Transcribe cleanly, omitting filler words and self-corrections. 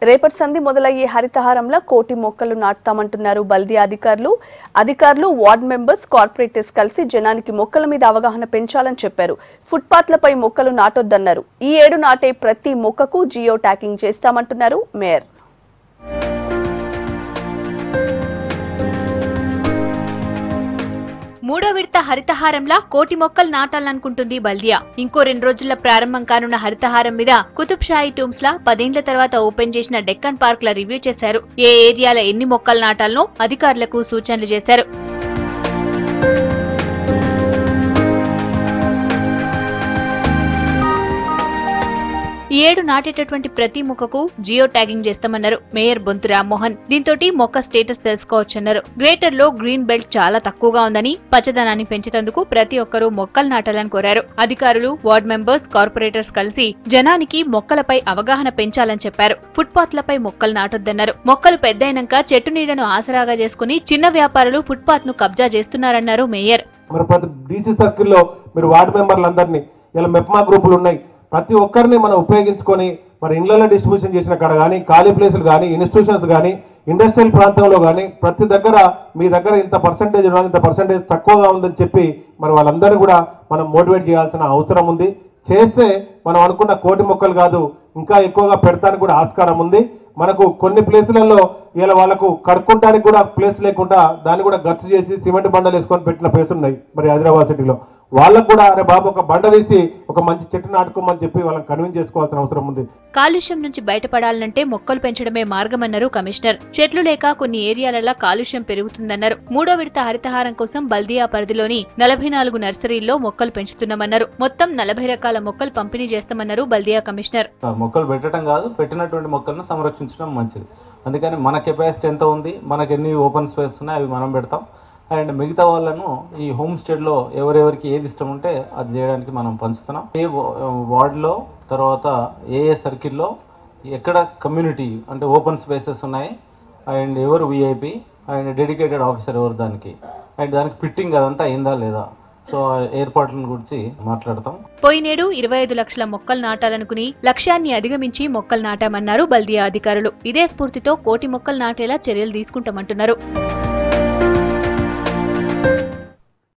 రేపటి సంధి మొదలయ్యే హరితహారంలో కోటి మొక్కలు నాటుతామంటున్నారు బల్దియా అధికారులు వార్డ్ మెంబర్స్ కార్పొరేటర్స్ కలిసి జనానికి మొక్కల మీద అవగాహన పెంచాలని చెప్పారు. ఫుట్పాత్లపై మొక్కలు నాటొద్దన్నారు. ఈ ఏడు నాటే ప్రతి మొక్కకు జియో ట్యాగింగ్ చేస్తామంటున్నారు మేయర్. మూడో విడత హరితహారంలా కోటి మొక్కలు నాటాలనుకుంటుంది బల్దియా. ఇంకో 2 రోజుల్లో ప్రారంభం కానున్న హరితహారం మీద కుతుబ్ షాహీ టూమ్స్ లా 10 ఏళ్ల తర్వాత ఓపెన్ చేసిన డెక్కన్ పార్క్ ల రివ్యూ చేశారు. ఏ ఏరియాలో ఎన్ని మొక్కలు నాటాలనో అధికారులకు సూచనలు చేశారు. ఈ ఏడు నాటేటటువంటి ప్రతి మొక్కకు జియో ట్యాగింగ్ చేస్తామన్నారు మేయర్ బొంతు రామ్మోహన్. దీంతోటి మొక్క స్టేటస్ తెలుసుకోవచ్చన్నారు. గ్రేటర్ లో గ్రీన్ బెల్ట్ చాలా తక్కువగా ఉందని, పచ్చదనాన్ని పెంచేందుకు ప్రతి ఒక్కరూ మొక్కలు నాటాలని కోరారు. అధికారులు, వార్డ్ మెంబర్స్, కార్పొరేటర్స్ కలిసి జనానికి మొక్కలపై అవగాహన పెంచాలని చెప్పారు. ఫుట్పాత్లపై మొక్కలు నాటొద్దన్నారు. మొక్కలు పెద్దయినాక చెట్టు నీడను ఆసరాగా చేసుకుని చిన్న వ్యాపారులు ఫుట్పాత్ ను కబ్జా చేస్తున్నారన్నారు మేయర్. ప్రతి ఒక్కరిని మనం ఉపయోగించుకొని మరి ఇళ్లలో డిస్ట్రిబ్యూషన్ చేసిన కాడ కానీ, ఖాళీ ప్లేసులు కానీ, ఇన్స్టిట్యూషన్స్ కానీ, ఇండస్ట్రియల్ ప్రాంతంలో కానీ ప్రతి దగ్గర మీ దగ్గర ఇంత పర్సంటేజ్ ఉండాలి, ఇంత పర్సంటేజ్ తక్కువగా ఉందని చెప్పి మరి వాళ్ళందరినీ కూడా మనం మోటివేట్ చేయాల్సిన అవసరం ఉంది. చేస్తే మనం అనుకున్న కోటి మొక్కలు కాదు, ఇంకా ఎక్కువగా పెడతానికి కూడా ఆస్కారం ఉంది. మనకు కొన్ని ప్లేసులలో ఇలా వాళ్ళకు కడుక్కుంటానికి కూడా ప్లేస్ లేకుండా దాన్ని కూడా గచ్చు చేసి సిమెంట్ బండలు వేసుకొని పెట్టిన ప్లేస్ ఉన్నాయి మరి హైదరాబాద్ సిటీలో. వాళ్ళకు కూడా అరే బాబు ఒక బండ తీసి ఒక మంచి చెట్టు నాటుకోమని చెప్పి వాళ్ళని కన్విన్స్ చేసుకోవాల్సిన అవసరం ఉంది. కాలుష్యం నుంచి బయటపడాలంటే మొక్కలు పెంచడమే మార్గమన్నారు కమిషనర్. చెట్లు లేక కొన్ని ఏరియాలలో కాలుష్యం పెరుగుతుందన్నారు. మూడో విడత హరితహారం కోసం బల్దియా పరిధిలోని 44 నర్సరీల్లో మొక్కలు పెంచుతున్నామన్నారు. మొత్తం 40 రకాల మొక్కలు పంపిణీ చేస్తామన్నారు బల్దియా కమిషనర్. మొక్కలు పెట్టడం కాదు, పెట్టినటువంటి మొక్కలను సంరక్షించడం మంచిది. అందుకని మన కెపాసిటీ ఎంత ఉంది, మనకు ఎన్ని ఓపెన్ స్పేస్ ఉన్నాయి అవి మనం పెడతాం. అండ్ మిగతా వాళ్ళను ఈ హోమ్ స్టేలో ఎవరెవరికి ఏది ఇష్టం ఉంటే అది చేయడానికి మనం పంచుతున్నాం. ఏ వార్డులో, తర్వాత ఏ సర్కిల్లో ఎక్కడ కమ్యూనిటీ అంటే ఓపెన్ స్పేసెస్ ఉన్నాయి అండ్ ఎవరు విఐపి అండ్ డెడికేటెడ్ ఆఫీసర్ ఎవరు దానికి, అండ్ దానికి ఫిట్టింగ్ అదంతా అయిందా లేదా, సో ఏర్పాట్లను గురించి మాట్లాడతాం. పోయినేడు 25 లక్షల మొక్కలు నాటాలనుకుని లక్ష్యాన్ని అధిగమించి మొక్కలు నాటామన్నారు బల్దియా అధికారులు. ఇదే స్ఫూర్తితో కోటి మొక్కలు నాటేలా చర్యలు తీసుకుంటామంటున్నారు.